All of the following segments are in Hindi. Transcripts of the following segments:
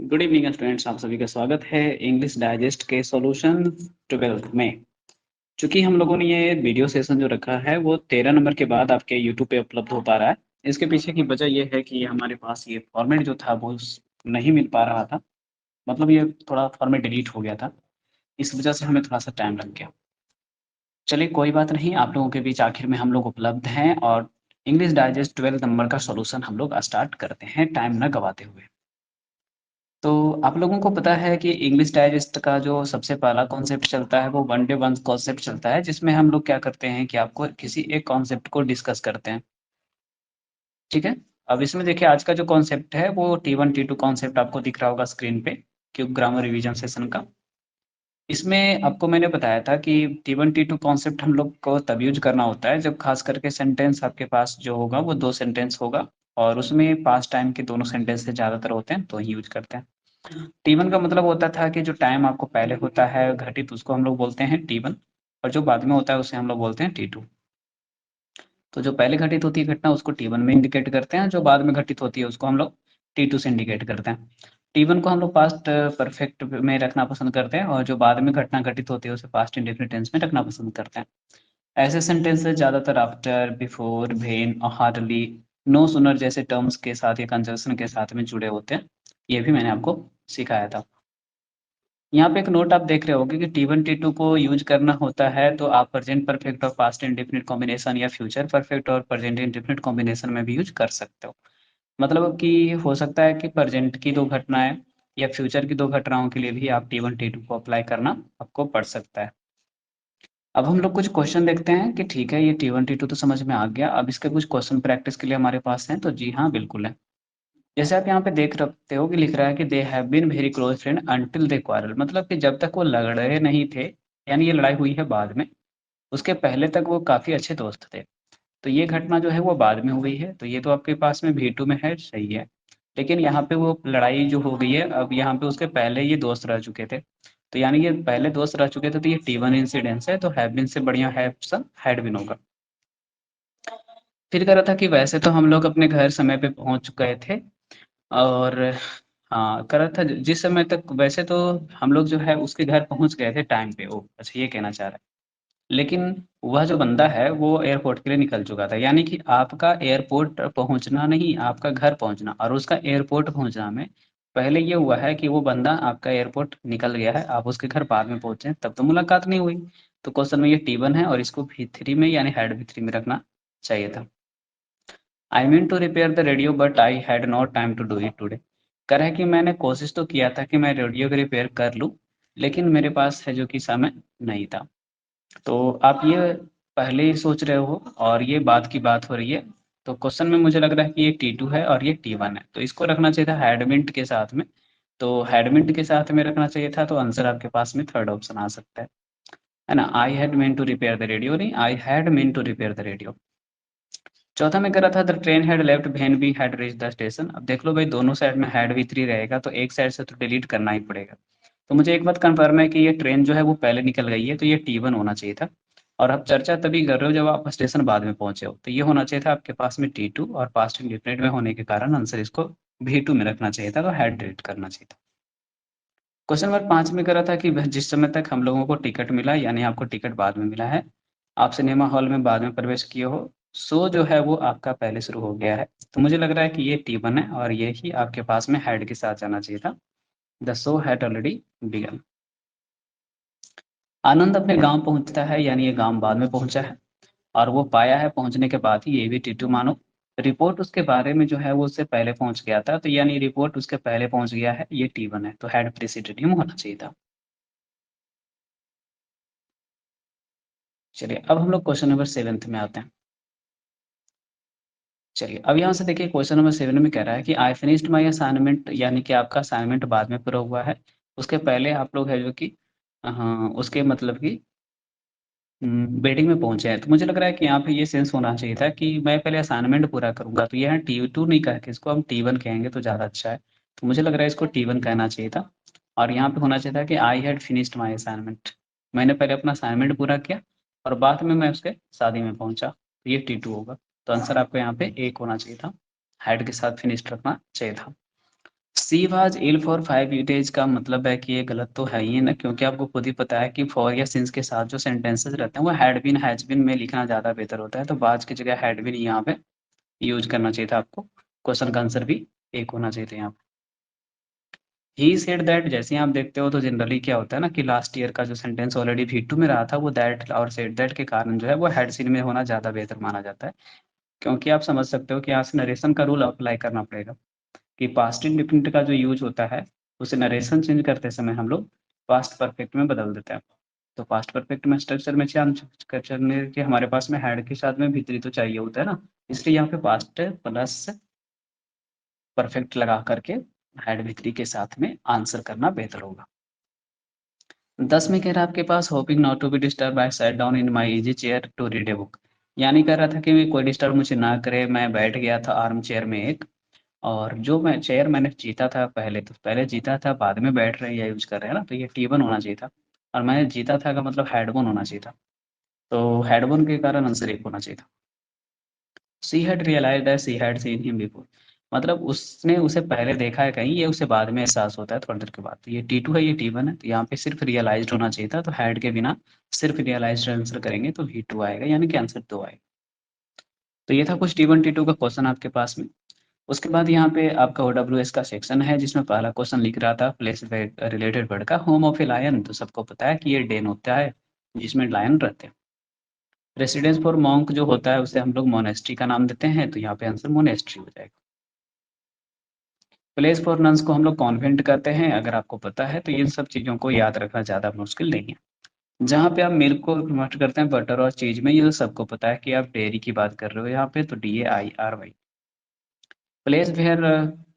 गुड इवनिंग स्टूडेंट्स, आप सभी का स्वागत है इंग्लिश डाइजेस्ट के सॉल्यूशन 12th में। चूंकि हम लोगों ने ये वीडियो सेशन जो रखा है वो 13 नंबर के बाद आपके यूट्यूब पे उपलब्ध हो पा रहा है। इसके पीछे की वजह ये है कि हमारे पास ये फॉर्मेट जो था वो नहीं मिल पा रहा था। मतलब ये थोड़ा फॉर्मेट डिलीट हो गया था, इस वजह से हमें थोड़ा सा टाइम लग गया। चलिए कोई बात नहीं, आप लोगों के बीच आखिर में हम लोग उपलब्ध हैं और इंग्लिश डाइजेस्ट 12 नंबर का सोल्यूशन हम लोग स्टार्ट करते हैं टाइम न गवाते हुए। तो आप लोगों को पता है कि इंग्लिश डाइजेस्ट का जो सबसे पहला कॉन्सेप्ट चलता है वो वन डे वन कॉन्सेप्ट चलता है, जिसमें हम लोग क्या करते हैं कि आपको किसी एक कॉन्सेप्ट को डिस्कस करते हैं। ठीक है। अब इसमें देखिए आज का जो कॉन्सेप्ट है वो T1 T2 कॉन्सेप्ट आपको दिख रहा होगा स्क्रीन पे, क्यूब ग्रामर रिवीजन सेशन का। इसमें आपको मैंने बताया था कि T1 T2 कॉन्सेप्ट हम लोग को तब यूज करना होता है जब खास करके सेंटेंस आपके पास जो होगा वो 2 सेंटेंस होगा और उसमें पास्ट टाइम के दोनों सेंटेंस से ज़्यादातर होते हैं तो ही यूज करते हैं। T1 का मतलब होता था कि जो टाइम आपको पहले होता है घटित उसको हम लोग बोलते हैं T1 और जो बाद में होता है उसे हम लोग बोलते हैं T2। तो जो पहले घटित होती है घटना उसको T1 में इंडिकेट करते हैं, जो बाद में घटित होती है उसको हम लोग T2 से इंडिकेट करते हैं। T1 को हम लोग पास्ट परफेक्ट में रखना पसंद करते हैं और जो बाद में घटना घटित होती है उसे पास्ट इंडेफिनिट टेंस में रखना पसंद करते हैं। ऐसे सेंटेंसेस ज़्यादातर आफ्टर, बिफोर, व्हेन और हार्डली, नो सूनर जैसे टर्म्स के साथ या कंजंक्शन के साथ में जुड़े होते हैं। ये भी मैंने आपको सिखाया था। यहाँ पे एक नोट आप देख रहे होंगे कि T1 T2 को यूज करना होता है तो आप प्रेजेंट परफेक्ट और पास्ट इंडेफिनिट कॉम्बिनेशन या फ्यूचर परफेक्ट और प्रेजेंट इंडेफिनिट कॉम्बिनेशन में भी यूज कर सकते हो। मतलब कि हो सकता है कि प्रेजेंट की 2 घटनाएँ या फ्यूचर की 2 घटनाओं के लिए भी आप T1 T2 को अप्लाई करना आपको पड़ सकता है। अब हम लोग कुछ क्वेश्चन देखते हैं कि ठीक है ये T1 T2 तो समझ में आ गया, अब इसके कुछ क्वेश्चन प्रैक्टिस के लिए हमारे पास हैं, तो जी हाँ, बिल्कुल है। जैसे आप यहाँ पे देख सकते हो कि लिख रहा है कि they have been very close friend until they quarrel, मतलब कि जब तक वो लड़ नहीं थे, यानी ये लड़ाई हुई है बाद में, उसके पहले तक वो काफ़ी अच्छे दोस्त थे। तो ये घटना जो है वो बाद में हुई है, तो ये तो आपके पास में V2 में है, सही है। लेकिन यहाँ पे वो लड़ाई जो हो गई है, अब यहाँ पे उसके पहले ये दोस्त रह चुके थे। तो यानी ये पहले दोस्त रह चुके थे, तो ये T1 इंसिडेंस है, तो हैव बीन से बढ़िया है ऑप्शन हैड बीन होगा। फिर कह रहा था कि वैसे तो हम लोग अपने घर समय पे पहुँच गए थे और हाँ, कह रहा था जिस समय तक वैसे तो हम लोग जो है उसके घर पहुँच गए थे टाइम पे, वो अच्छा ये कहना चाह रहा है। लेकिन वह जो बंदा है वो एयरपोर्ट के लिए निकल चुका था, यानी कि आपका एयरपोर्ट पहुँचना नहीं, आपका घर पहुँचना और उसका एयरपोर्ट पहुँचना में पहले ये हुआ है कि वो बंदा आपका एयरपोर्ट निकल गया है, आप उसके घर बाद में पहुँचे, तब तो मुलाकात नहीं हुई। तो क्वेश्चन में ये T1 है और इसको V3 में यानी हेड V3 में रखना चाहिए था। I mean to repair the radio but I had not time to do it today. कह रहा है कि मैंने कोशिश तो किया था कि मैं रेडियो को रिपेयर कर लूँ, लेकिन मेरे पास है जो कि समय नहीं था। तो आप ये पहले ही सोच रहे हो और ये बाद की बात हो रही है। तो क्वेश्चन में मुझे लग रहा है कि ये T2 है और ये T1 है, तो इसको रखना चाहिए था हैडमिंट के साथ में। तो हैडमिंट के साथ में रखना चाहिए था, तो आंसर आपके पास में थर्ड ऑप्शन आ सकता है ना। I had mean to repair the radio नहीं, I had mean to repair the radio. चौथा में करा था the train had left when we had reached the station. अब देख लो भाई, दोनों साइड में हैड V3 रहेगा तो एक साइड से तो डिलीट करना ही पड़ेगा। तो मुझे एक बात कंफर्म है कि ये ट्रेन जो है वो पहले निकल गई है, तो ये T1 होना चाहिए था। और आप चर्चा तभी कर रहे हो जब आप स्टेशन बाद में पहुंचे हो, तो ये होना चाहिए था आपके पास में T2 और पास्ट इंडेफिनिट में होने के कारण आंसर इसको V2 में रखना चाहिए था, तो हैड डिलीट करना चाहिए था। क्वेश्चन नंबर 5 में करा था कि वह जिस समय तक हम लोगों को टिकट मिला, यानी आपको टिकट बाद में मिला है, आप सिनेमा हॉल में बाद में प्रवेश किए हो, शो जो है वो आपका पहले शुरू हो गया है। तो मुझे लग रहा है कि ये T1 है और ये ही आपके पास में हैड के साथ जाना चाहिए था। The show had already begun. Anand अपने गांव पहुंचता है, यानी ये गांव बाद में पहुंचा है और वो पाया है पहुंचने के बाद ही, ये भी T2 मानो। रिपोर्ट उसके बारे में जो है वो उससे पहले पहुंच गया था, तो यानी रिपोर्ट उसके पहले पहुंच गया है, ये T1 है, तो हैड प्रेसिडेंट हिम होना चाहिए था। चलिए अब हम लोग क्वेश्चन नंबर 7 में आते हैं। चलिए अब यहाँ से देखिए क्वेश्चन नंबर 7 में कह रहा है कि आई फिनिश्ड माय असाइनमेंट, यानी कि आपका असाइनमेंट बाद में पूरा हुआ है, उसके पहले आप लोग है जो कि हाँ, उसके मतलब कि वेडिंग में पहुंचे हैं। तो मुझे लग रहा है कि यहाँ पे ये सेंस होना चाहिए था कि मैं पहले असाइनमेंट पूरा करूंगा, तो ये है T2 नहीं कह के इसको हम T1 कहेंगे तो ज़्यादा अच्छा है। तो मुझे लग रहा है इसको T1 कहना चाहिए था और यहाँ पे होना चाहिए था कि I had finished my assignment, मैंने पहले अपना असाइनमेंट पूरा किया और बाद में मैं उसके शादी में पहुंचा, तो ये T2 होगा। तो आंसर आपको यहाँ पे एक होना चाहिए था, हैड के साथ फिनिश्ड रखना चाहिए था। सी वाज इल फॉर 5 यूटेज का मतलब है कि ये गलत तो है ही ना, क्योंकि आपको खुद ही पता है कि फॉर या सिंस के साथ जो सेंटेंसेस रहते हैं वो हैड बीन हैज बीन में लिखना ज़्यादा बेहतर होता है, तो बाज की जगह हैड बीन यहाँ पे यूज करना चाहिए था आपको। क्वेश्चन का आंसर भी एक होना चाहिए था यहाँ पे। ही सेड दैट जैसे ही आप देखते हो तो जनरली क्या होता है ना कि लास्ट ईयर का जो सेंटेंस ऑलरेडी V2 में रहा था वो दैट और सेड दैट के कारण जो है वो हैड सीन में होना ज़्यादा बेहतर माना जाता है, क्योंकि आप समझ सकते हो कि यहाँ से नरेशन का रूल अप्लाई करना पड़ेगा कि पास्ट इंडेफिनिट का जो यूज होता है उसे नरेशन चेंज करते समय हम लोग पास्ट परफेक्ट में बदल देते हैं। तो पास्ट परफेक्ट में स्ट्रक्चर में चेंज करने के हमारे पास में हैड के साथ में भीतरी तो चाहिए होता है ना, इसलिए यहाँ पे पास्ट प्लस परफेक्ट लगा करके हैड भीतरी के साथ में आंसर करना बेहतर होगा। 10 में कह रहा है आपके पास hoping not to be disturb I sat down in my easy chair to read a book. यानी कह रहा था कि कोई डिस्टर्ब मुझे ना करे, मैं बैठ गया था आर्म चेयर में एक, और जो मैं चेयर मैंने जीता था पहले, तो पहले जीता था बाद में बैठ रहे हैं या यूज़ कर रहे हैं ना, तो ये टी1 होना चाहिए था, और मैंने जीता था का मतलब हेडवन होना चाहिए था, तो हेडवन के कारण आंसर 1 होना चाहिए था। She had realised that she had seen him before, मतलब उसने उसे पहले देखा है कहीं, ये उसे बाद में एहसास होता है थोड़ी देर के बाद। तो ये T2 है, ये T1 है, तो यहाँ पे सिर्फ रियलाइज्ड होना चाहिए था, तो हैड के बिना सिर्फ रियलाइज्ड आंसर करेंगे तो V2 आएगा, यानी कि आंसर 2 आएगा। तो ये था कुछ T1 T2 का क्वेश्चन आपके पास में। उसके बाद यहाँ पे आपका OWS का सेक्शन है, जिसमें पहला क्वेश्चन लिख रहा था प्लेस रिलेटेड वर्ड का, होम ऑफ ए लायन, तो सबको पता है कि ये डेन होता है जिसमें लायन रहते हैं। रेसिडेंस फॉर मॉन्क जो होता है उसे हम लोग मोनेस्ट्री का नाम देते हैं, तो यहाँ पे आंसर मोनेस्ट्री हो जाएगा। प्लेस फॉर नन्स को हम लोग कॉन्वेंट करते हैं, अगर आपको पता है, तो इन सब चीज़ों को याद रखना ज़्यादा मुश्किल नहीं है। जहाँ पे आप मिल्क को कन्वर्ट करते हैं बटर और चीज़ में, ये तो सबको पता है कि आप डेयरी की बात कर रहे हो यहाँ पे, तो DAIRY। Place where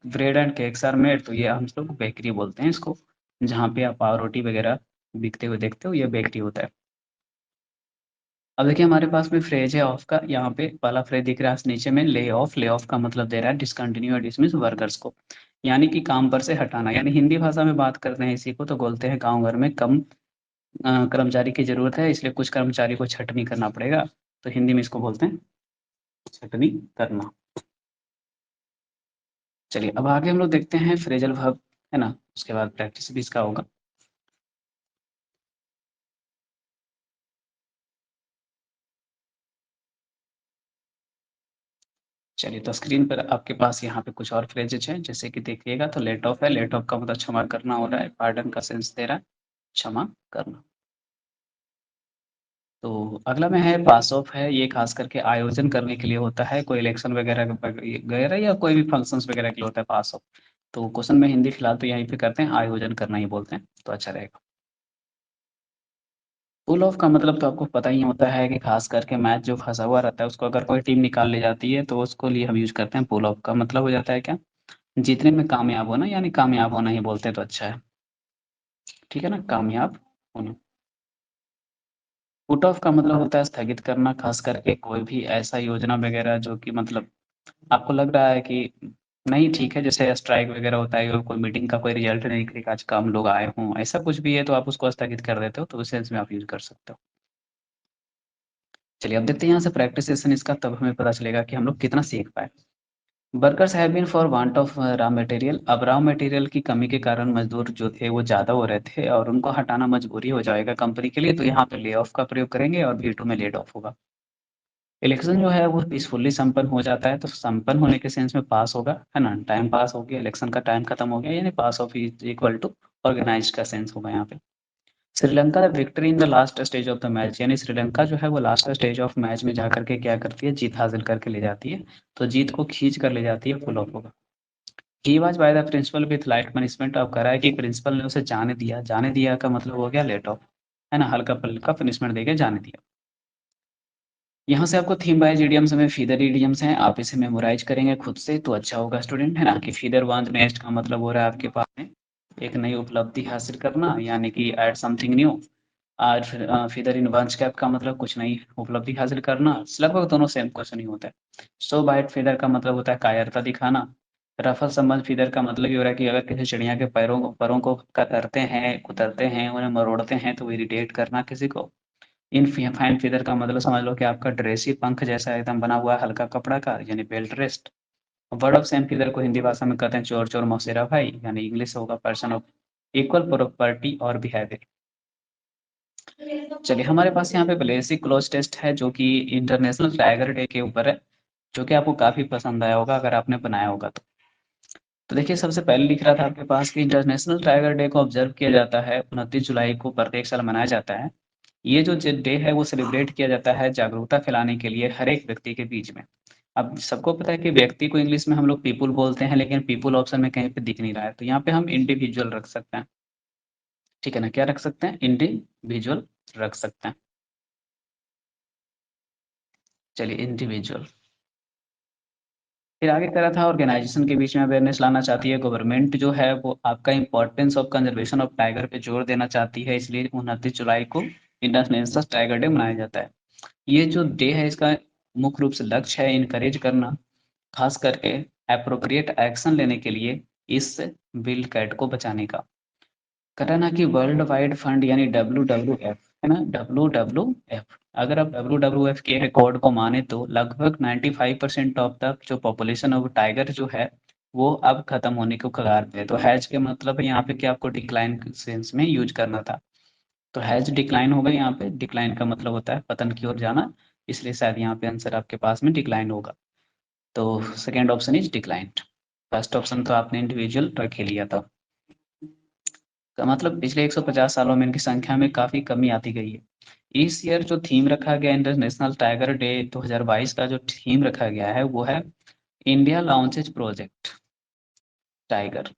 bread and cakes are made, तो ये हम लोग बेकरी बोलते हैं इसको, जहाँ पे आप पाव रोटी वगैरह बिकते हुए देखते हो, ये बेकरी होता है। अब देखिए हमारे पास में फ्रेज है ऑफ का, यहाँ पे पहला फ्रेज दिख रहा है नीचे में, ले ऑफ का मतलब दे रहा है डिसकंटिन्यू और डिसमिस वर्कर्स को, यानी कि काम पर से हटाना, यानी हिंदी भाषा में बात करते हैं इसी को, तो बोलते हैं गांव घर में कम कर्मचारी की जरूरत है, इसलिए कुछ कर्मचारी को छटनी करना पड़ेगा, तो हिंदी में इसको बोलते हैं छटनी करना। चलिए अब आगे हम लोग देखते हैं फ्रेजल वर्ब, है ना, उसके बाद प्रैक्टिस भी इसका होगा। चलिए तो स्क्रीन पर आपके पास यहाँ पे कुछ और फ्रेजेज हैं, जैसे कि देखिएगा, तो लेट ऑफ है, लेट ऑफ का मतलब क्षमा करना हो रहा है, पार्डन का सेंस दे रहा है क्षमा करना। तो अगला में है पास ऑफ है, ये खास करके आयोजन करने के लिए होता है, कोई इलेक्शन वगैरह वगैरह या कोई भी फंक्शंस वगैरह के लिए होता है पास ऑफ। तो क्वेश्चन में हिंदी फिलहाल तो यहीं पे करते हैं, आयोजन करना ही बोलते हैं, तो अच्छा रहेगा। पुल ऑफ का मतलब तो आपको पता ही होता है कि खास करके मैच जो फंसा हुआ रहता है उसको अगर कोई टीम निकाल ले जाती है तो उसको लिए हम यूज करते हैं, पुल ऑफ का मतलब हो जाता है क्या, जीतने में कामयाब होना, यानी कामयाब होना ही बोलते हैं तो अच्छा है, ठीक है ना, कामयाब होना। पुट ऑफ का मतलब होता है स्थगित करना, खास करके कोई भी ऐसा योजना वगैरह जो कि मतलब आपको लग रहा है कि नहीं ठीक है, जैसे स्ट्राइक वगैरह होता है और कोई मीटिंग का कोई रिजल्ट नहीं निकलेगा, आज कम लोग आए हों, ऐसा कुछ भी है तो आप उसको स्थगित कर देते हो, तो उस सेंस में आप यूज कर सकते हो। चलिए अब देखते हैं यहाँ से प्रैक्टिस सेशन इसका, तब हमें पता चलेगा कि हम लोग कितना सीख पाए। Workers have been for want of raw material, अब रॉ मटेरियल की कमी के कारण मजदूर जो थे वो ज़्यादा हो रहे थे और उनको हटाना मजबूरी हो जाएगा कंपनी के लिए, तो यहाँ पे ले ऑफ का प्रयोग करेंगे और V2 में लेड ऑफ होगा। इलेक्शन जो है वो पीसफुली संपन्न हो जाता है, तो संपन्न होने के सेंस में पास होगा, है ना, टाइम पास हो गया, इलेक्शन का टाइम खत्म हो गया, यानी pass off is equal to organized का सेंस होगा यहाँ पे। Sri Lanka victory in the last stage of the match, यानी श्रीलंका जो है वो लास्ट स्टेज ऑफ मैच में जाकर के क्या करती है, जीत हासिल करके ले जाती है, तो जीत को खींच कर ले जाती है, फुल ऑफ होगा। He was by the principal with light punishment, अब कह रहा है कि प्रिंसिपल ने उसे जाने दिया, जाने दिया का मतलब हो गया लेट ऑफ, है ना, हल्का फुल्का पनिशमेंट देके जाने दिया। यहाँ से आपको थीम वाइज इडियम्स में फीदर इडियम्स हैं, आप इसे मेमोराइज करेंगे खुद से तो अच्छा होगा स्टूडेंट, है ना, कि फीदर वांस नेस्ट का मतलब हो रहा है आपके पास में एक नई उपलब्धि हासिल करना, यानी कि ऐड समथिंग न्यू। आज फीदर इन वंस कैप का मतलब कुछ नई उपलब्धि हासिल करना, लगभग दोनों सेम क्वेश्चन ही होता है। सो बाइट फीदर का मतलब होता है कायरता दिखाना। रफल संबंध फीदर का मतलब ये हो रहा है कि अगर किसी चिड़िया के पैरों को कतरते हैं, कुतरते हैं, उन्हें मरोड़ते हैं तो इरिटेट करना किसी को। इन फाइन फीदर का मतलब समझ लो कि आपका ड्रेस ही पंख जैसा एकदम बना हुआ है हल्का कपड़ा का, यानी belt rest. Word of same figure को हिंदी भाषा में कहते हैं चोर चोर मौसेरा भाई, यानी इंग्लिश होगा पर्सन ऑफ इक्वल प्रॉपर्टी और बिहेवियर। चलिए हमारे पास यहाँ पे बेसिक क्लोज टेस्ट है जो कि इंटरनेशनल टाइगर डे के ऊपर है, जो कि आपको काफी पसंद आया होगा अगर आपने बनाया होगा तो देखिए सबसे पहले लिख रहा था आपके पास कि इंटरनेशनल टाइगर डे को ऑब्जर्व किया जाता है 29 जुलाई को प्रत्येक साल मनाया जाता है। ये जो डे है वो सेलिब्रेट किया जाता है जागरूकता फैलाने के लिए हर एक व्यक्ति के बीच में। अब सबको पता है कि व्यक्ति को इंग्लिश में हम लोग पीपुल बोलते हैं, लेकिन पीपुल ऑप्शन में कहीं पे दिख नहीं रहा है, तो यहाँ पे हम इंडिविजुअल रख सकते हैं। ठीक है ना, क्या रख सकते हैं? इंडिविजुअल रख सकते हैं। चलिए इंडिविजुअल। फिर आगे कह रहा था ऑर्गेनाइजेशन के बीच में अवेयरनेस लाना चाहती है गवर्नमेंट जो है वो आपका importance of conservation of tiger पे जोर देना चाहती है, इसलिए 29 जुलाई को इंटरनेशनल टाइगर डे मनाया जाता है। ये जो डे है इसका मुख्य रूप से लक्ष्य है इनकरेज करना, खास करके एप्रोप्रिएट एक्शन लेने के लिए इस विल्ड कैट को बचाने का। करा ना कि वर्ल्ड वाइड फंड यानी WWF है ना, WWF। अगर आप WWF के रिकॉर्ड को माने तो लगभग 95% ऑफ द जो पॉपुलेशन ऑफ टाइगर जो है वो अब खत्म होने को कगार पे है। तो हैज के मतलब यहाँ पे क्या आपको डिक्लाइन सेंस में यूज करना था, तो हैज डिक्लाइन होगा। यहाँ पे डिक्लाइन का मतलब होता है पतन की ओर जाना, इसलिए शायद यहाँ पे आंसर आपके पास में डिक्लाइन होगा। तो second option is declined. First option तो आपने इंडिविजुअल रख ही लिया था। का मतलब पिछले 150 सालों में इनकी संख्या में काफी कमी आती गई है। इस ईयर जो थीम रखा गया इंटरनेशनल टाइगर डे 2022 का जो थीम रखा गया है वो है India launches project tiger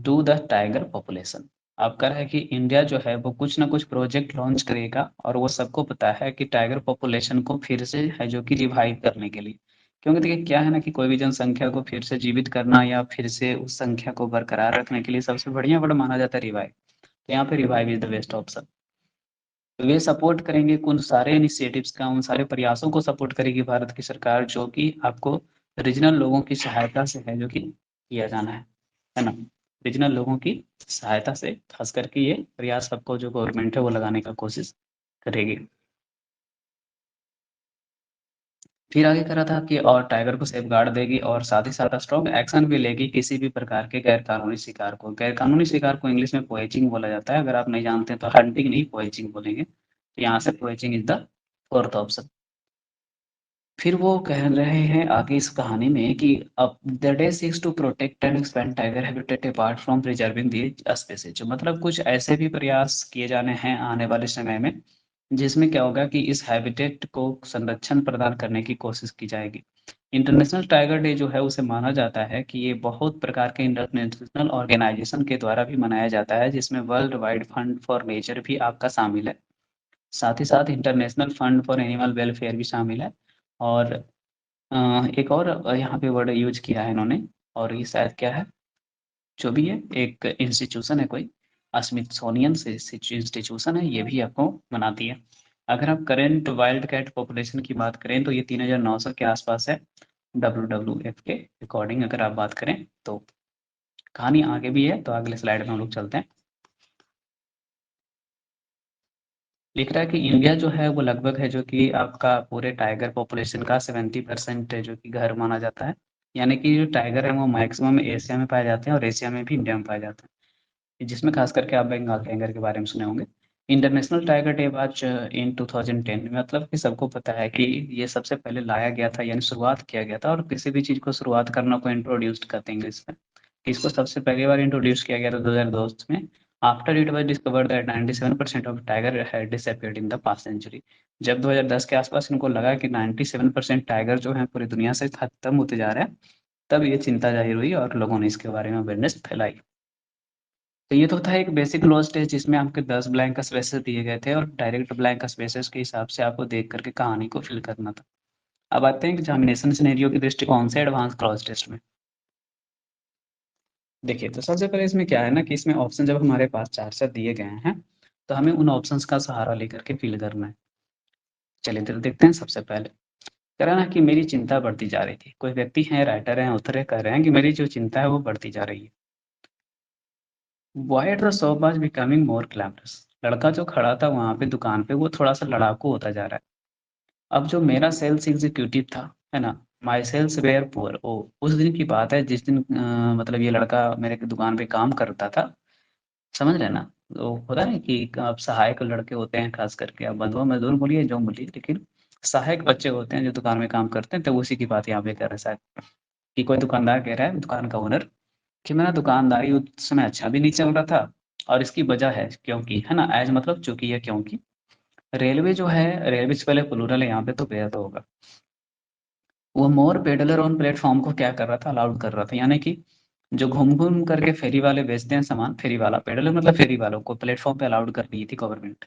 to the tiger population. अब कर है कि इंडिया जो है वो कुछ ना कुछ प्रोजेक्ट लॉन्च करेगा और वो सबको पता है कि टाइगर पॉपुलेशन को फिर से है जो कि रिवाइव करने के लिए। क्योंकि देखिए क्या है ना कि कोई भी जनसंख्या को फिर से जीवित करना या फिर से उस संख्या को बरकरार रखने के लिए सबसे बढ़िया वर्ड माना जाता है रिवाइव। तो यहाँ पे revive is the best option. तो वे सपोर्ट करेंगे उन सारे इनिशिएटिव्स का, उन सारे प्रयासों को सपोर्ट करेगी भारत की सरकार जो कि आपको रीजनल लोगों की सहायता से है जो कि किया जाना है ना। रीजनल लोगों की सहायता से खास करके ये प्रयास सबको जो गवर्नमेंट है वो लगाने का कोशिश करेगी। फिर आगे करा था कि और टाइगर को सेफ गार्ड देगी और साथ ही साथ स्ट्रॉन्ग एक्शन भी लेगी किसी भी प्रकार के गैर कानूनी शिकार को। गैर कानूनी शिकार को इंग्लिश में पोएचिंग बोला जाता है, अगर आप नहीं जानते हैं तो हंटिंग नहीं पोएचिंग बोलेंगे, तो यहाँ से पोएचिंग इज द फोर्थ ऑप्शन। फिर वो कह रहे हैं आगे इस कहानी में कि अब the day seeks to protect and expand tiger habitat apart from preserving the species. मतलब कुछ ऐसे भी प्रयास किए जाने हैं आने वाले समय में जिसमें क्या होगा कि इस हैबिटेट को संरक्षण प्रदान करने की कोशिश की जाएगी। इंटरनेशनल टाइगर डे जो है उसे माना जाता है कि ये बहुत प्रकार के इंटरनेशनल ऑर्गेनाइजेशन के द्वारा भी मनाया जाता है, जिसमें world wide fund for nature भी आपका शामिल है, साथ ही साथ international fund for animal welfare भी शामिल है। और एक और यहाँ पे वर्ड यूज किया है इन्होंने, और ये शायद क्या है, जो भी है एक इंस्टीट्यूशन है कोई, स्मिथसोनियन से इंस्टीट्यूशन है, ये भी आपको मनाती है। अगर आप करेंट वाइल्ड कैट पॉपुलेशन की बात करें तो ये 3900 के आसपास है WWF के अकॉर्डिंग अगर आप बात करें तो। कहानी आगे भी है तो अगले स्लाइड में हम लोग चलते हैं। लिख रहा है कि इंडिया जो है वो लगभग है जो कि आपका पूरे टाइगर पॉपुलेशन का 70% है जो कि घर माना जाता है। यानी कि जो टाइगर है वो मैक्सिमम एशिया में पाए जाते हैं और एशिया में भी इंडिया में पाए जाते हैं, जिसमें खास करके आप बंगाल टाइगर के बारे में सुने होंगे। इंटरनेशनल टाइगर डे वाच इन 2010, मतलब कि सबको पता है कि ये सबसे पहले लाया गया था यानी शुरुआत किया गया था, और किसी भी चीज़ को शुरुआत करना को इंट्रोड्यूस करते हैं इंग्लिश में। इसको सबसे पहली बार इंट्रोड्यूस किया गया था 2002 में। After it was discovered that 97% of tiger had disappeared in the past century. जब 2010 के आसपास इनको लगा कि 97% टाइगर जो है पूरी दुनिया से खत्म होते जा रहे हैं, तब ये चिंता जाहिर हुई और लोगों ने इसके बारे में अवेयरनेस फैलाई। तो ये तो था एक बेसिक लॉ टेस्ट जिसमें आपके 10 ब्लैंक स्पेसेस दिए गए थे और डायरेक्ट ब्लैंक स्पेसेस के हिसाब से आपको देख करके कहानी को फिल करना था। अब आते हैं एग्जामिनेशन सिनेरियो के दृष्टिकोण से एडवांस क्रॉस टेस्ट में। देखिए तो सबसे पहले इसमें क्या है ना कि इसमें ऑप्शन जब हमारे पास चार चार दिए गए हैं तो हमें उन ऑप्शंस का सहारा लेकर के फिल करना है। चलिए तो देखते हैं। सबसे पहले कह रहा है ना कि मेरी चिंता बढ़ती जा रही थी। कोई व्यक्ति है, राइटर हैं, उतरे कह रहे हैं कि मेरी जो चिंता है वो बढ़ती जा रही है। Why the shop was becoming more glamorous. लड़का जो खड़ा था वहां पे दुकान पे वो थोड़ा सा लड़ाकू होता जा रहा है। अब जो मेरा सेल्स एग्जीक्यूटिव था, है ना, माई सेल्स वेयर पुअर। ओ, उस दिन की बात है जिस दिन मतलब ये लड़का मेरे दुकान पे काम करता था, समझ रहे हैं ना? तो होता है ना कि आप सहायक लड़के होते हैं, खास करके आप बंधुआ मजदूर बोलिए जो बोलिए, लेकिन सहायक बच्चे होते हैं जो दुकान में काम करते हैं, तो उसी की बात यहाँ पे कर रहे हैं शायद। कि कोई दुकानदार कह रहा है, दुकान का ओनर, कि मेरा दुकानदारी उस समय अच्छा भी नहीं चल रहा था, और इसकी वजह है क्योंकि, है ना, एज मतलब चूंकि या क्योंकि रेलवे जो है, रेलवे से पहले प्लूरल है यहाँ पे, तो बेहद होगा। वो मोर पेडलर ऑन प्लेटफॉर्म को क्या कर रहा था, अलाउड कर रहा था, यानी कि जो घूम घूम करके फेरी वाले बेचते हैं सामान, फेरी वाला, पेडलर मतलब फेरी वालों को प्लेटफॉर्म पे अलाउड कर दी थी गवर्नमेंट।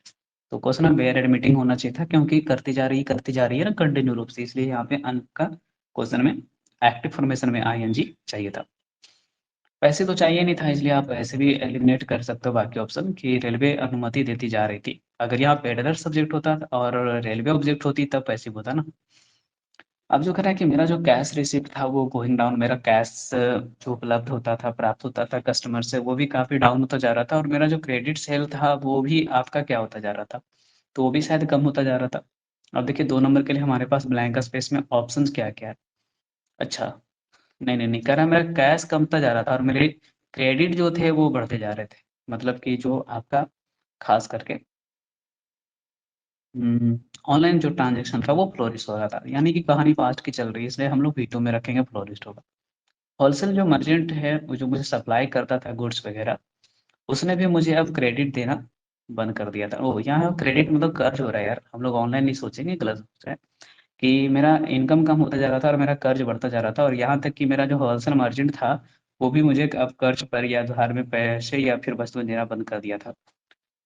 तो क्वेश्चन में बेयर एडमिटिंग होना चाहिए था, क्योंकि करती जा रही है ना कंटिन्यू रूप से, इसलिए यहाँ पे अन का क्वेश्चन में एक्टिव फॉर्मेशन में आईएनजी चाहिए था। वैसे तो चाहिए नहीं था, इसलिए आप ऐसे भी एलिमिनेट कर सकते हो बाकी ऑप्शन, कि रेलवे अनुमति देती जा रही थी। अगर यहाँ पेडलर सब्जेक्ट होता और रेलवे ऑब्जेक्ट होती तब पैसिव होता ना। अब जो कह रहा है कि मेरा जो कैश रिसीप्ट था वो गोइंग डाउन, मेरा कैश जो उपलब्ध होता था, प्राप्त होता था कस्टमर से, वो भी काफ़ी डाउन होता जा रहा था, और मेरा जो क्रेडिट सेल था वो भी आपका क्या होता जा रहा था, तो वो भी शायद कम होता जा रहा था। अब देखिए 2 नंबर के लिए हमारे पास ब्लैंक स्पेस में ऑप्शंस क्या-क्या है? अच्छा, नहीं, कह रहा है मेरा कैश कमता जा रहा था और मेरे क्रेडिट जो थे वो बढ़ते जा रहे थे। मतलब कि जो आपका ख़ास करके ऑनलाइन जो ट्रांज़ैक्शन था वो फ्लोरिश हो रहा था। यानी कि कहानी पास्ट की चल रही है, इसलिए हम लोग वीटो में रखेंगे फ्लोरिश्ड होगा। होलसेल जो मर्चेंट है, वो जो मुझे सप्लाई करता था गुड्स वग़ैरह, उसने भी मुझे अब क्रेडिट देना बंद कर दिया था। ओह! यहाँ क्रेडिट मतलब कर्ज़ हो रहा है यार, हम लोग ऑनलाइन नहीं सोचेंगे, गलत सोच रहे हैं। कि मेरा इनकम कम होता जा रहा था और मेरा कर्ज़ बढ़ता जा रहा था, और यहाँ तक कि मेरा जो होलसेल मार्जिन था, वो भी मुझे अब कर्ज़ पर या उधार में पैसे या फिर वस्तुएँ देना बंद कर दिया था।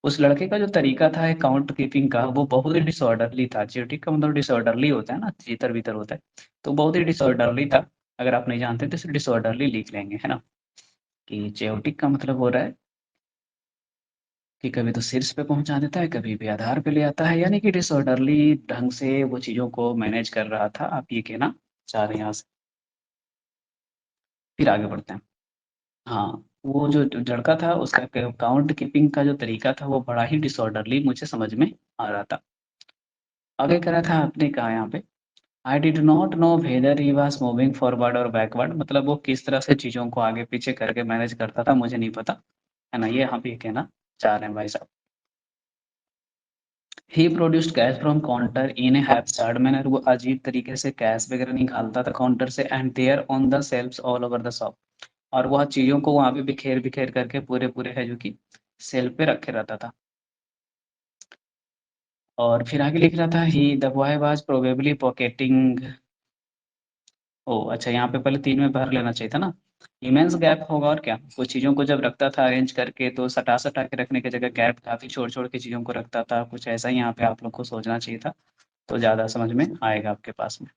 उस लड़के का जो तरीका था अकाउंट कीपिंग का, वो बहुत ही डिसऑर्डरली था। चींटी का मतलब डिसऑर्डरली होता है ना, तितर-बितर होता है। तो बहुत ही डिसऑर्डरली था। अगर आप नहीं जानते तो इसे डिसऑर्डरली लिख लेंगे, है ना? कि चेयोटिक का मतलब हो रहा है कि कभी तो शीर्ष पे पहुँचा देता है, कभी भी आधार पे ले आता है, यानी कि डिसऑर्डरली ढंग से वो चीज़ों को मैनेज कर रहा था। आप ये कहना चाह रहे हैं यहाँ से। फिर आगे बढ़ते हैं। हाँ, वो जो लड़का था उसका अकाउंट कीपिंग का जो तरीका था वो बड़ा ही डिसऑर्डरली मुझे समझ में आ रहा था। आगे कह रहा था, आपने कहा यहाँ पे, I did not know whether he was moving forward और बैकवर्ड, मतलब वो किस तरह से चीज़ों को आगे-पीछे करके मैनेज करता था, मुझे नहीं पता, है ना? ये यहाँ पे कहना चाह रहे हैं भाई साहब। He produced cash from counter in a haphazard manner, वो अजीब तरीके से कैश वगैरह निकालता था काउंटर से, and there on the shelfs all over the shop, और वह चीज़ों को वहाँ पे बिखेर-बिखेर करके पूरे-पूरे है जो कि शेल्फ पे रखे रहता था। और फिर आगे लिख रहा था, he the boy was probably pocketing. ओह! अच्छा, यहाँ पे पहले 3 में भर लेना चाहिए था ना। इमेंस गैप होगा और क्या। कुछ चीज़ों को जब रखता था अरेंज करके, तो सटा-सटा के रखने की जगह गैप काफ़ी छोड़-छोड़ के चीज़ों को रखता था। कुछ ऐसा ही यहाँ पे आप लोग को सोचना चाहिए था, तो ज़्यादा समझ में आएगा आपके पास में।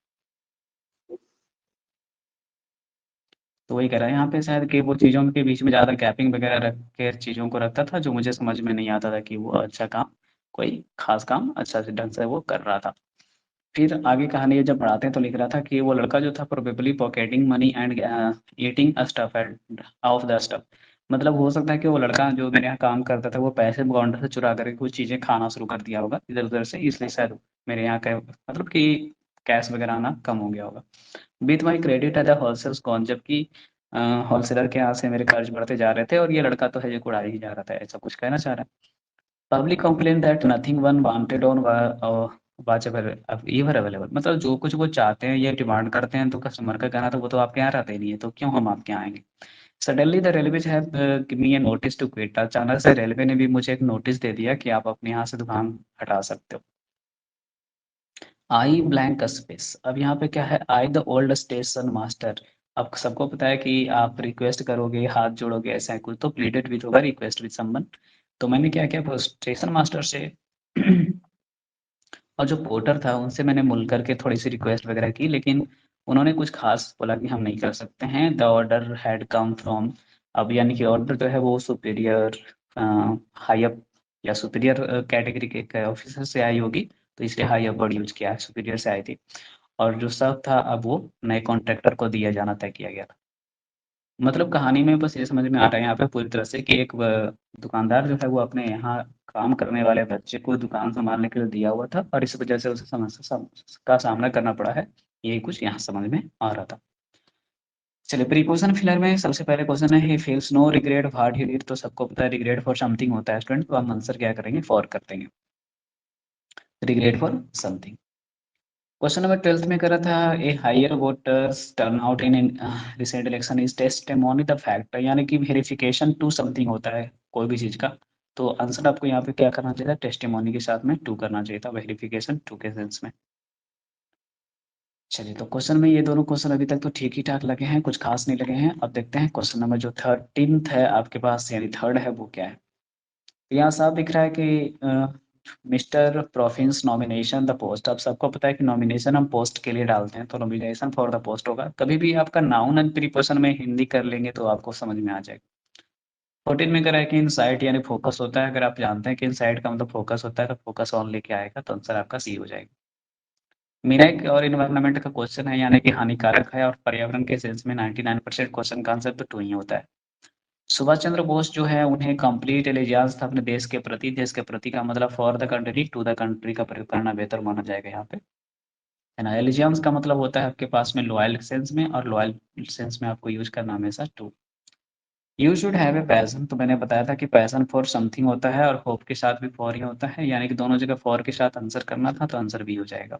तो वही कह रहा है यहाँ पे शायद, कि वो चीज़ों के बीच में ज़्यादा गैपिंग वगैरह रख के चीज़ों को रखता था, जो मुझे समझ में नहीं आता था कि वो अच्छा काम, कोई ख़ास काम अच्छा से ढंग से वो कर रहा था। फिर आगे कहानी जब बढ़ाते हैं तो लिख रहा था कि वो लड़का जो था probably pocketing money and eating stuff end of the stuff, मतलब हो सकता है कि वो लड़का जो मेरे यहाँ काम करता था वो पैसे काउंटर से चुरा करके कुछ चीज़ें खाना शुरू कर दिया होगा इधर-उधर से, इसलिए शायद मेरे यहाँ का मतलब कि कैश वगैरह आना कम हो गया होगा। With my credit at the wholesales gone, जबकि होलसेलर के यहाँ से मेरे कर्ज बढ़ते जा रहे थे और ये लड़का तो है जो कुड़ा ही जा रहा था, ऐसा कुछ कहना चाह रहा है। Public complain that nothing one wanted on watch ever available, मतलब जो कुछ वो चाहते हैं या डिमांड करते हैं तो कस्टमर का कहना, तो वो तो आपके यहाँ रहता ही नहीं है, तो क्यों हम आपके यहाँ आएँगे? Suddenly the railways have give me a notice to quit, अचानक से रेलवे ने भी मुझे एक नोटिस दे दिया कि आप अपने यहाँ से दुकान हटा सकते हो। आई ब्लैंक स्पेस, अब यहाँ पे क्या है, I the old station master. अब सबको पता है कि आप रिक्वेस्ट करोगे, हाथ जोड़ोगे, ऐसा है कुछ, तो प्लीडेड विथ होगा रिक्वेस्ट विथ समवन। तो मैंने क्या किया, वो स्टेशन मास्टर से और जो पोर्टर था उनसे मैंने मिल करके थोड़ी-सी रिक्वेस्ट वगैरह की, लेकिन उन्होंने कुछ ख़ास बोला कि हम नहीं कर सकते हैं। The order had come from, अब यानी कि ऑर्डर जो है वो सुपीरियर अ, हाई अप या सुपीरियर कैटेगरी के ऑफ़िसर से आई होगी, तो इसलिए हाई अप वर्ड यूज़ किया है, सुपीरियर से आई थी। और जो सब था अब वो नए कॉन्ट्रैक्टर को दिया जाना तय किया गया था। मतलब कहानी में बस ये समझ में आ रहा है यहाँ पे पूरी तरह से कि एक दुकानदार जो है वो अपने यहाँ काम करने वाले बच्चे को दुकान सँभालने के लिए दिया हुआ था, और इस वज़ह से उसे समस्या का सामना करना पड़ा है। ये कुछ यहाँ समझ में आ रहा था। चलिए प्रीपोजिशन फिलर में सबसे पहले क्वेश्चन है he feels no regret what he did, तो सबको पता है रिग्रेट फॉर समथिंग होता है स्टूडेंट, तो हम आंसर क्या करेंगे फॉर कर देंगे, regret for something. Question number 12th में करा था a higher voters turn out in recent election is testimony the fact, यानी कि वेरिफिकेशन टू समथिंग होता है कोई भी चीज का, तो आंसर आपको यहाँ पे क्या करना चाहिए था, टेस्टिमोनी के साथ में टू करना चाहिए था, वेरिफिकेशन टू के सेंस में। चलिए तो क्वेश्चन में ये दोनों क्वेश्चन अभी तक तो ठीक ही ठाक लगे हैं, कुछ खास नहीं लगे हैं। अब देखते हैं क्वेश्चन नंबर जो 13th है आपके पास, यानी थर्ड है, वो क्या है। तो यहाँ साफ दिख रहा है कि मिस्टर प्रोफिन्स नॉमिनेशन द पोस्ट। अब सबको पता है कि नॉमिनेशन हम पोस्ट के लिए डालते हैं, तो नॉमिनेशन फॉर द पोस्ट होगा। कभी भी आपका नाउन एंड प्रीपोजिशन में हिंदी कर लेंगे तो आपको समझ में आ जाएगा। 14 में करा है कि इनसाइट यानी फोकस होता है, अगर आप जानते हैं कि इनसाइट का मतलब फोकस होता है तो फोकस ऑन लेके आएगा, तो आंसर आपका सी हो जाएगा। मिनक और इन्वायरमेंट का क्वेश्चन है, यानी कि हानिकारक है, और पर्यावरण के सेंस में 99% क्वेश्चन का आंसर तो टू ही होता है। सुभाष चंद्र बोस जो है उन्हें कंप्लीट एलिजियाज था अपने देश के प्रति, देश के प्रति का मतलब for the country, to the country का प्रयोग करना बेहतर माना जाएगा यहाँ पे, है ना। एलिजियंस का मतलब होता है आपके पास में लॉयल सेंस में, और लॉयल सेंस में आपको यूज करना हमेशा to. You should have a passion, तो मैंने बताया था कि पैशन फॉर समथिंग होता है और होप के साथ भी फॉर ही होता है, यानी कि दोनों जगह फॉर के साथ आंसर करना था, तो आंसर भी हो जाएगा।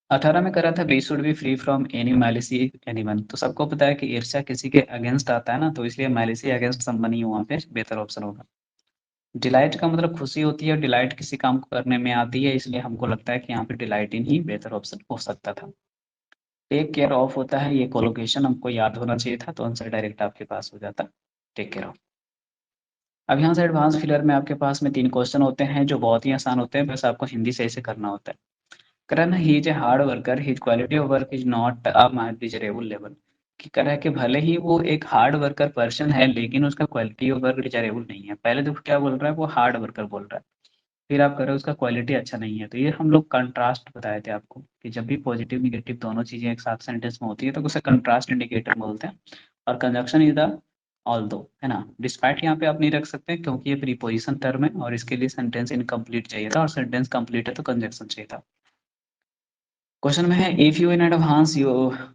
18 में करा था be should be free from any malice anyone, तो सबको पता है कि ईर्ष्या किसी के अगेंस्ट आता है ना, तो इसलिए मैलिसी अगेंस्ट समवन ही वहाँ पे बेहतर ऑप्शन होगा। डिलाइट का मतलब खुशी होती है, और डिलाइट किसी काम को करने में आती है, इसलिए हमको लगता है कि यहाँ पे डिलाइट इन ही बेहतर ऑप्शन हो सकता था। टेक केयर ऑफ होता है, ये कोलोकेशन हमको याद होना चाहिए था, तो आंसर डायरेक्ट आपके पास हो जाता, टेक केयर ऑफ। अब यहाँ से एडवांस फिलर में आपके पास में 3 क्वेश्चन होते हैं जो बहुत ही आसान होते हैं, बस आपको हिंदी सही से करना होता है। Karan he is a hard worker, his quality of work is not a desirable level, कि कह रहा है कि भले ही वो एक हार्ड वर्कर पर्सन है लेकिन उसका क्वालिटी ऑफ वर्क डिजरेबल नहीं है। पहले तो क्या बोल रहा है, वो हार्ड वर्कर बोल रहा है, फिर आप कह रहे हो उसका क्वालिटी अच्छा नहीं है, तो ये हम लोग कंट्रास्ट बताए थे आपको कि जब भी पॉजिटिव निगेटिव दोनों चीजें एक साथ सेंटेंस में होती है तो उसे कंट्रास्ट इंडिकेटर बोलते हैं। और कंजंक्शन इज द ऑल्दो, है ना। डिस्पाइट यहाँ पे आप नहीं रख सकते क्योंकि ये प्रीपोजिशन टर्म है और इसके लिए सेंटेंस इनकम्प्लीट चाहिए था, और सेंटेंस कंप्लीट है तो कंजंक्शन चाहिए था। क्वेश्चन में है if you in advance you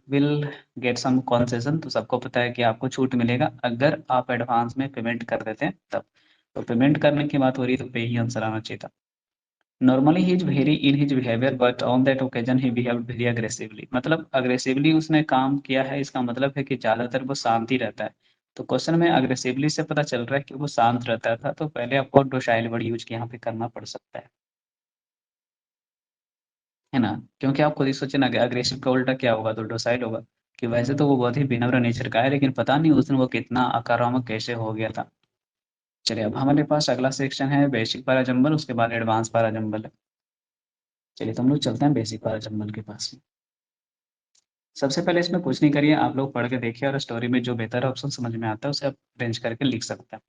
will get some concession, तो सबको पता है कि आपको छूट मिलेगा अगर आप एडवांस में पेमेंट कर देते हैं तब, तो पेमेंट करने की बात हो रही है तो पे ही आंसर आना चाहिए था। Normally he is very in his behaviour but on that occasion he behaved very aggressively, मतलब अग्रेसिवली उसने काम किया है, इसका मतलब है कि ज्यादातर वो शांत ही रहता है। तो क्वेश्चन में अग्रेसिवली से पता चल रहा है कि वो शांत रहता था, तो पहले आपको डोसाइल वर्ड यूज यहाँ पे करना पड़ सकता है ना। क्योंकि आप खुद ही सोचे ना कि अग्रेसिव का उल्टा क्या होगा, तो डोसाइल होगा, कि वैसे तो वो बहुत ही विनम्र नेचर का है लेकिन पता नहीं उस दिन वो कितना आक्रामक कैसे हो गया था। चलिए अब हमारे पास अगला सेक्शन है बेसिक पैराजंबल, उसके बाद एडवांस पैराजंबल है। चलिए तो हम लोग चलते हैं बेसिक पैराजंबल के पास में। सबसे पहले इसमें कुछ नहीं करिए, आप लोग पढ़ के देखिए और स्टोरी में जो बेहतर ऑप्शन समझ में आता है उसे आप अरेंज करके लिख सकते हैं।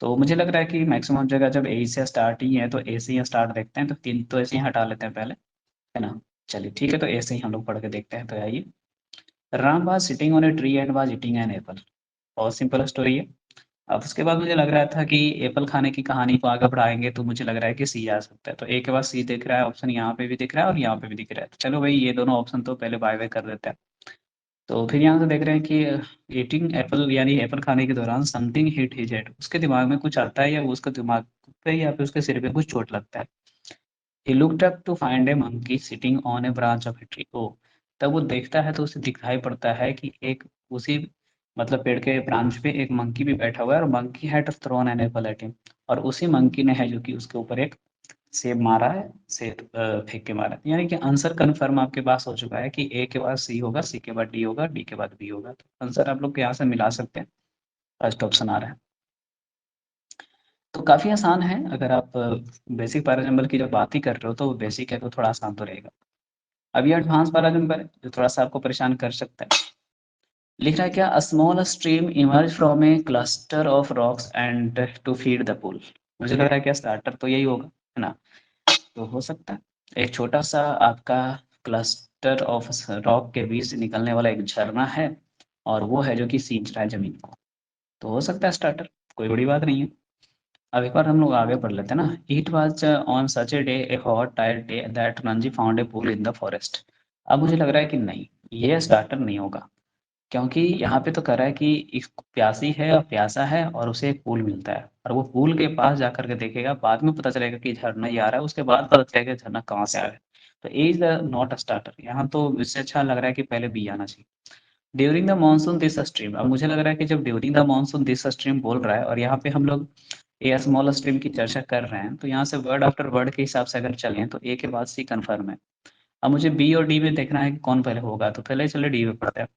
तो मुझे लग रहा है कि मैक्सिमम जगह जब ए से स्टार्ट ही है तो ए से ही स्टार्ट देखते हैं, तो 3 तो ऐसे ही हटा लेते हैं पहले, है ना। चलिए ठीक है, तो ऐसे ही हम लोग पढ़ के देखते हैं, तो आइए। Ram was sitting on a tree and was eating an apple, बहुत सिंपल स्टोरी है। अब उसके बाद मुझे लग रहा था कि एप्पल खाने की कहानी को आगे बढ़ाएंगे, तो मुझे लग रहा है कि सी आ सकता है, तो ए के बाद सी दिख रहा है, ऑप्शन यहाँ पे भी दिख रहा है और यहाँ पे भी दिख रहा है, तो चलो भाई ये दोनों ऑप्शन तो पहले बाय बाय कर देते हैं। तो फिर यहाँ से देख रहे हैं कि ईटिंग एप्पल यानी एप्पल खाने के दौरान समथिंग हिट हिज हेड, उसके दिमाग में कुछ आता है या वो उसका दिमाग पे या फिर उसके सिर पे कुछ चोट लगता है। He looked up to find a monkey sitting on a branch of a tree, ओ, तब वो देखता है तो उसे दिखाई पड़ता है कि एक उसी मतलब पेड़ के ब्रांच पे एक मंकी भी बैठा हुआ है, और monkey had thrown an apple at him, और उसी मंकी ने है जो कि उसके ऊपर एक सेब मारा है, सेब फेंक के मारा है, यानी कि आंसर कन्फर्म आपके पास हो चुका है कि ए के बाद सी होगा, सी के बाद डी होगा, डी के बाद बी होगा, तो आंसर आप लोग यहाँ से मिला सकते हैं। फर्स्ट ऑप्शन आ रहा है, तो काफी आसान है। अगर आप बेसिक पैराजंबल की जब बात ही कर रहे हो तो बेसिक है तो थोड़ा आसान तो रहेगा। अब ये एडवांस पैराजंबल है जो थोड़ा सा आपको परेशान कर सकता है। लिख रहा है क्या, a small stream emerge from a cluster of rocks and to feed the pool, मुझे लग रहा है क्या स्टार्टर तो यही होगा, है ना। तो हो सकता है एक छोटा सा आपका क्लस्टर ऑफ रॉक के बीच से निकलने वाला एक झरना है, और वो है जो कि सींच रहा है जमीन को, तो हो सकता है स्टार्टर, कोई बड़ी बात नहीं है। अब एक बार हम लोग आगे पढ़ लेते हैं ना। It was on such a day, A hot tired day, that Ranji found a pool in the forest. अब मुझे लग रहा है कि नहीं, ये स्टार्टर नहीं होगा, क्योंकि यहाँ पे तो कह रहा है कि एक प्यासी है और प्यासा है और उसे एक पूल मिलता है, और वो पूल के पास जाकर के देखेगा, बाद में पता चलेगा कि झरना ही आ रहा है, उसके बाद पता चलेगा कि झरना कहाँ से आ रहा है। तो ए इज नॉट अ स्टार्टर, यहाँ तो इससे अच्छा लग रहा है कि पहले बी आना चाहिए। During the monsoon this stream, अब मुझे लग रहा है कि जब during the monsoon this stream बोल रहा है और यहाँ पे हम लोग ए स्मॉल स्ट्रीम की चर्चा कर रहे हैं, तो यहाँ से वर्ड आफ्टर वर्ड के हिसाब से अगर चलें तो ए के बाद सी कंफर्म है। अब मुझे बी और डी में देखना है कि कौन पहले होगा, तो पहले चले डी में पढ़ते हैं।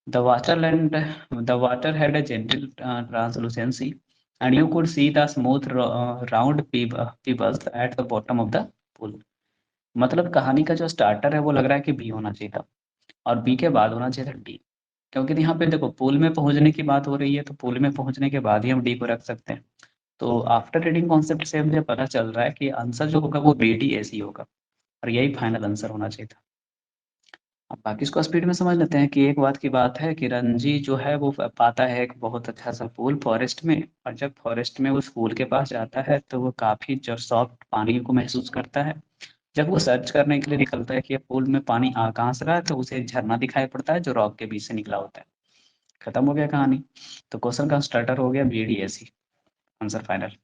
The waterland, the water had a gentle translucency, and you could see the smooth, round pebbles at the bottom of the pool. मतलब कहानी का जो स्टार्टर है वो लग रहा है कि बी होना चाहिए था, और बी के बाद होना चाहिए था डी, क्योंकि यहाँ पे देखो पूल में पहुंचने की बात हो रही है, तो पूल में पहुंचने के बाद ही हम डी को रख सकते हैं। तो आफ्टर रीडिंग कॉन्सेप्ट से मुझे पता चल रहा है कि आंसर जो होगा वो बी डी एस ही होगा, और यही फाइनल आंसर होना चाहिए था। अब बाकी इसको स्पीड में समझ लेते हैं कि एक बात की बात है कि रणजी जो है वो पाता है एक बहुत अच्छा सा पूल फॉरेस्ट में, और जब फॉरेस्ट में उस पूल के पास जाता है तो वो काफी जो सॉफ्ट पानी को महसूस करता है। जब वो सर्च करने के लिए निकलता है कि ये पूल में पानी आ कहाँ से रहा है, तो उसे एक झरना दिखाई पड़ता है जो रॉक के बीच से निकला होता है। खत्म हो गया कहानी। तो क्वेश्चन का स्टार्टर हो गया BDSC, आंसर फाइनल।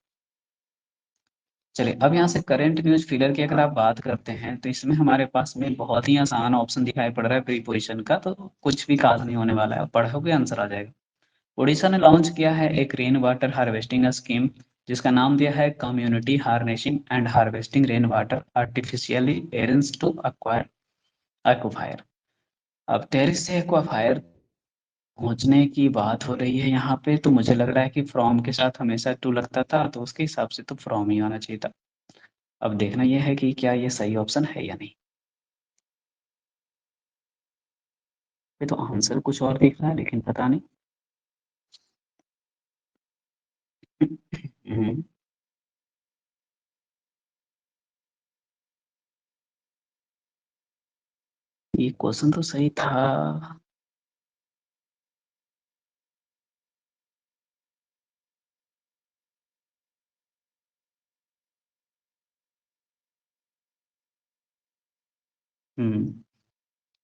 चलिए अब यहाँ से करंट न्यूज फिलर की अगर आप बात करते हैं, तो इसमें हमारे पास में बहुत ही आसान ऑप्शन दिखाई पड़ रहा है प्रीपोजिशन का, तो कुछ भी खास नहीं होने वाला है, पढ़ोगे आंसर आ जाएगा। उड़ीसा ने लॉन्च किया है एक रेन वाटर हार्वेस्टिंग स्कीम, जिसका नाम दिया है community harnessing and harvesting rain water artificially arranges to acquire aquifer. अब टेरिस से एक्वाफायर पहुंचने की बात हो रही है यहाँ पे, तो मुझे लग रहा है कि फ्रॉम के साथ हमेशा टू लगता था, तो उसके हिसाब से तो फ्रॉम ही आना चाहिए था। अब देखना यह है कि क्या ये सही ऑप्शन है या नहीं। ये तो आंसर कुछ और दिख रहा है, लेकिन पता नहीं। हम्म, ये क्वेश्चन तो सही था। हम्म,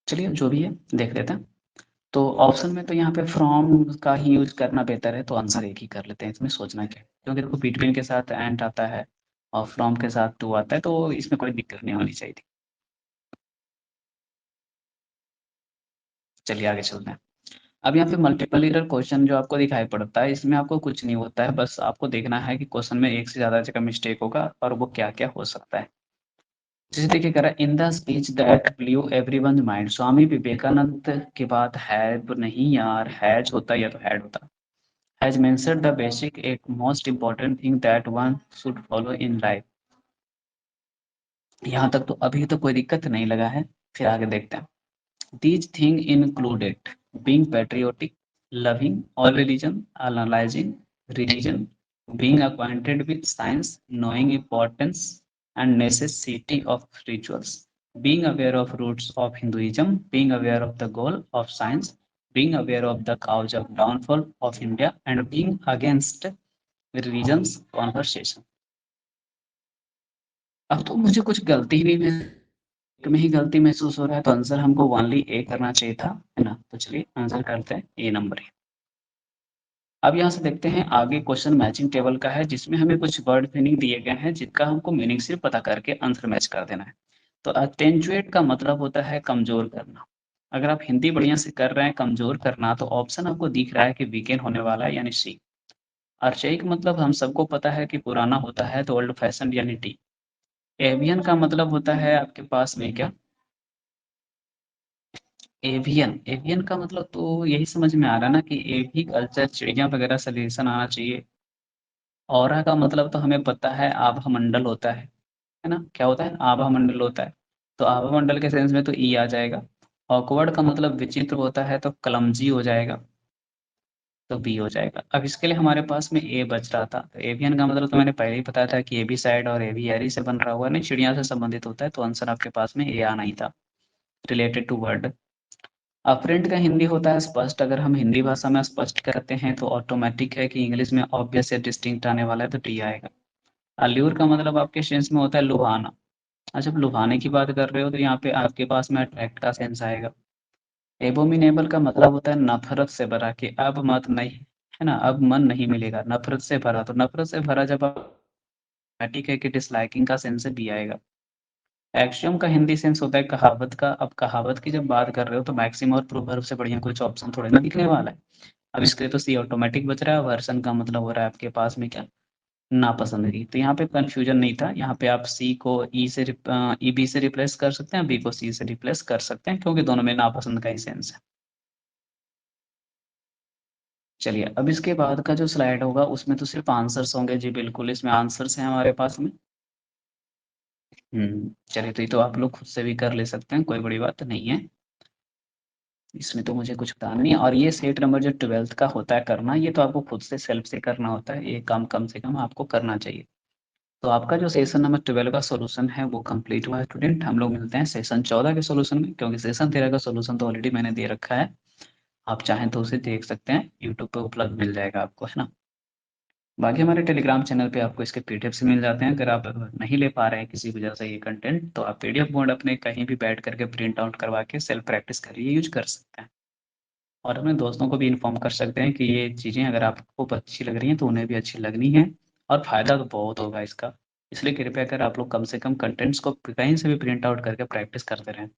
चलिए जो भी है देख लेते हैं। तो ऑप्शन में तो यहाँ पे फ्रॉम का ही यूज करना बेहतर है, तो आंसर एक ही कर लेते हैं, इसमें सोचना क्या है, क्योंकि देखो बिटवीन के साथ एंड आता है और फ्रॉम के साथ टू आता है, तो इसमें कोई दिक्कत नहीं होनी चाहिए थी। चलिए आगे चलते हैं। अब यहाँ पे मल्टीपल एरर क्वेश्चन जो आपको दिखाई पड़ता है, इसमें आपको कुछ नहीं होता है, बस आपको देखना है कि क्वेश्चन में एक से ज्यादा जगह मिस्टेक होगा और वो क्या क्या हो सकता है। जैसे देखिए कह रहा है in the speech that blew everyone's mind, Swami Vivekananda के बाद हैव नहीं यार, हैज होता या तो हैड होता। हैज मेंशन्ड द बेसिक एक most important thing that one should follow in life. यहाँ तक तो अभी तो कोई दिक्कत नहीं लगा है, फिर आगे देखते हैं। These things included being patriotic, loving all religion, analyzing religion, being acquainted with science, knowing importance and necessity of rituals, being aware of roots of Hinduism, being aware of the goal of science, being aware of the cause of downfall of India, and being against religion's conversation। अब तो मुझे कुछ गलती ही नहीं में ही गलती महसूस हो रहा है, तो आंसर हमको ओनली ए करना चाहिए था, है ना। तो चलिए आंसर करते हैं ए नंबर है। अब यहाँ से देखते हैं आगे क्वेश्चन मैचिंग टेबल का है, जिसमें हमें कुछ वर्ड मीनिंग दिए गए हैं, जिनका हमको मीनिंग सिर्फ पता करके आंसर मैच कर देना है। तो अटेंचुएट का मतलब होता है कमजोर करना। अगर आप हिंदी बढ़िया से कर रहे हैं कमजोर करना, तो ऑप्शन आपको दिख रहा है कि वीकेंड होने वाला है, यानी सी। अर्चैक मतलब हम सबको पता है कि पुराना होता है, तो ओल्ड फैशन यानी टी। एवियन का मतलब होता है आपके पास में क्या, एवियन, एवियन का मतलब तो यही समझ में आ रहा है ना कि एवी कल्चर चिड़िया वगैरह से रिलेशन आना चाहिए। ऑरा का मतलब तो हमें पता है आभा मंडल होता है ना, क्या होता है आभा मंडल होता है। तो आभा मंडल के सेंस में तो ई आ जाएगा। ऑकवर्ड का मतलब विचित्र होता है, तो क्लमजी हो जाएगा, तो बी हो जाएगा। अब इसके लिए हमारे पास में ए बच रहा था, तो एवियन का मतलब तो मैंने पहले ही बताया था कि एवी साइड और एवियरी से बन रहा हुआ नहीं, चिड़िया से संबंधित होता है, तो आंसर आपके पास में ए आना ही था, रिलेटेड टू वर्ड। अपरेंट का हिंदी होता है स्पष्ट। अगर हम हिंदी भाषा में स्पष्ट करते हैं तो ऑटोमेटिक है कि इंग्लिश में ऑब्वियस या डिस्टिंक्ट आने वाला है तो डी आएगा। अल्यूर का मतलब आपके सेंस में होता है लुभाना। जब लुभाने की बात कर रहे हो तो यहाँ पे आपके पास में अट्रैक्ट का सेंस आएगा। एबोमिनेबल का मतलब होता है नफरत से भरा, कि अब मत नहीं, है ना, अब मन नहीं मिलेगा, नफरत से भरा। तो नफरत से भरा जब ऑटोमेटिक है कि डिसलाइकिंग का सेंस भी आएगा। एक्सियम का हिंदी सेंस होता है कहावत का। अब कहावत की जब बात कर रहे हो तो मैक्सिम और प्रोवर्ब से बढ़िया कुछ ऑप्शन थोड़े ना दिखने वाला है। अब इसके लिए तो सी ऑटोमेटिक बच रहा है। वर्सन का मतलब हो रहा है आपके पास में क्या, नापसंदगी। तो यहाँ पे कंफ्यूजन नहीं था। यहाँ पे आप सी को ई बी से रिप्लेस कर सकते हैं, बी को सी से रिप्लेस कर सकते हैं, क्योंकि दोनों में नापसंद का ही सेंस है। चलिए अब इसके बाद का जो स्लाइड होगा उसमें तो सिर्फ आंसर्स होंगे। जी बिल्कुल, इसमें आंसर्स हैं हमारे पास में। चलिए, तो ये तो आप लोग खुद से भी कर ले सकते हैं, कोई बड़ी बात नहीं है। इसमें तो मुझे कुछ बताना नहीं है। और ये सेट नंबर जो 12th का होता है करना, ये तो आपको खुद से सेल्फ से करना होता है। ये काम कम से कम आपको करना चाहिए। तो आपका जो सेशन नंबर 12 का सॉल्यूशन है वो कंप्लीट हुआ है स्टूडेंट। हम लोग मिलते हैं सेशन 14 के सॉल्यूशन में, क्योंकि सेशन 13 का सॉल्यूशन तो ऑलरेडी मैंने दे रखा है। आप चाहें तो उसे देख सकते हैं, यूट्यूब पे उपलब्ध मिल जाएगा आपको, है ना। बाकी हमारे टेलीग्राम चैनल पे आपको इसके पीडीएफ से मिल जाते हैं। अगर आप नहीं ले पा रहे हैं किसी वजह से ये कंटेंट, तो आप पीडीएफ मोड अपने कहीं भी बैठ करके प्रिंट आउट करवा के सेल्फ प्रैक्टिस करिए, यूज कर सकते हैं। और अपने दोस्तों को भी इन्फॉर्म कर सकते हैं कि ये चीज़ें अगर आपको अच्छी लग रही हैं तो उन्हें भी अच्छी लगनी है। और फ़ायदा तो बहुत होगा इसका। इसलिए कृपया कर आप लोग कम से कम कंटेंट्स को कहीं से भी प्रिंट आउट करके प्रैक्टिस करते रहें।